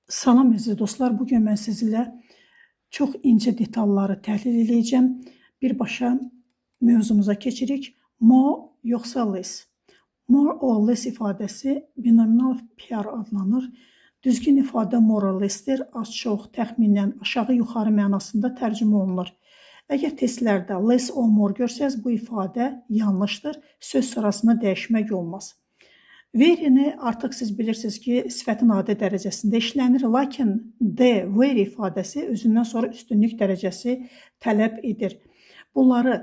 Salam əziz dostlar, bugün mən sizinlə çox incə detalları təhlil edəcəm. Birbaşa mövzumuza keçirik. More yoxsa less? More or less ifadəsi binominal pair adlanır. Düzgün ifadə more or less-dir. Az-çox, təxminən, aşağı-yuxarı mənasında tərcümə olunur. Əgər testlərdə less or more görsəz, bu ifadə yanlışdır. Söz sırasını dəyişmək olmaz. Very-ni artıq siz bilirsiniz ki, sifətin adi dərəcəsində işlənir, lakin the, very ifadəsi özündən sonra üstünlük dərəcəsi tələb edir. Bunları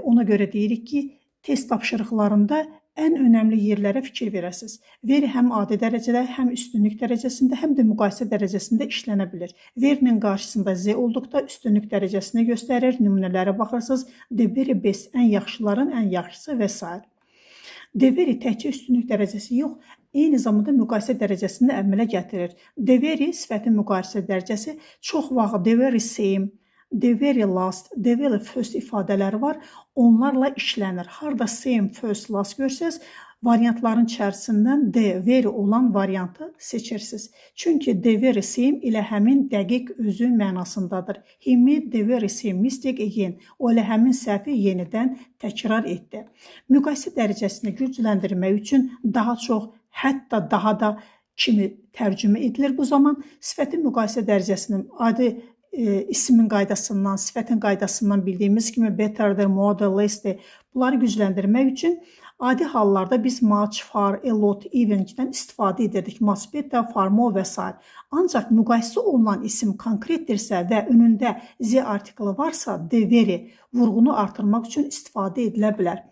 ona görə deyirik ki, test tapşırıqlarında ən önəmli yerlərə fikir verəsiniz. Very həm adi dərəcədə, həm üstünlük dərəcəsində, həm də müqayisə dərəcəsində işlənə bilir. Very'nin qarşısında z olduqda üstünlük dərəcəsini göstərir, nümunələrə baxırsınız. The very best, ən yaxşıların ən yaxşısı və s. The very təkcə üstünlük dərəcəsi yox, eyni zamanda müqayisə dərəcəsini əmələ gətirir. The very sifətin müqayisə dərəcəsi çox vaxt the very same, the very last, the very first ifadələri var. Onlarla işlənir. Harda same, first, last görsəz, variantların içərisindən the very olan variantı seçirsiniz. Çünki the very same ilə həmin dəqiq özü mənasındadır. He made the very same mistake again. O ilə həmin səhvi yenidən təkrar etdi. Müqayisə dərəcəsini gücləndirmək üçün daha çox, hətta daha da kimi tərcümə edilir. Bu zaman sifətin müqayisə dərəcəsinin adi ismin qaydasından, sifətin qaydasından bildiyimiz kimi betterdir, more'dir, less'dir. Bunları gücləndirmək üçün adi hallarda biz much, far, a lot, even'dən istifadə edirdik. Much better, far more və s. Ancaq müqayisə olunan isim konkretdirsə və önündə z artiklı varsa, the very vurğunu artırmaq üçün istifadə edilə bilər.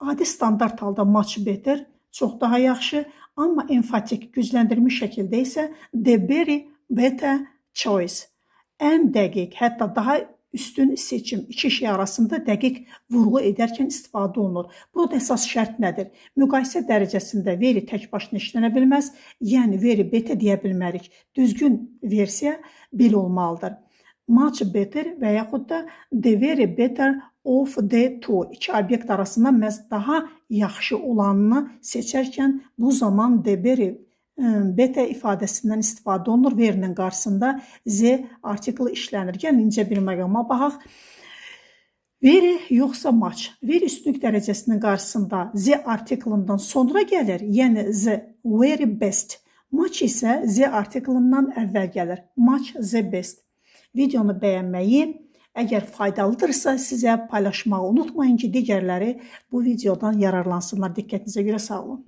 Adi standart halda much better, çox daha yaxşı, amma enfatik gücləndirilmiş şəkildə isə the very better choice. Ən dəqiq, hətta daha üstün seçim iki şey arasında dəqiq vurğu edərkən istifadə olunur. Burada əsas şərt nədir? Müqayisə dərəcəsində very tək başına işlənə bilməz, yəni very better deyə bilmərik. Düzgün versiya belə olmalıdır. Much better və yaxud da the very better of the two. İki obyekt arasında məhz daha yaxşı olanını seçərkən bu zaman the very better ifadəsindən istifadə olunur. Very'nin qarşısında z artiklı işlənir. Gəlin incə bir məqama baxaq. Very yoxsa much? Very üstünlük dərəcəsinin qarşısında z artiklından sonra gəlir, yəni z very best. Much isə z artiklından əvvəl gəlir. Much the best. Videonu bəyənməyi, əgər faydalıdırsa sizə paylaşmağı unutmayın ki, digərləri bu videodan yararlansınlar. Diqqətinizə görə sağ olun.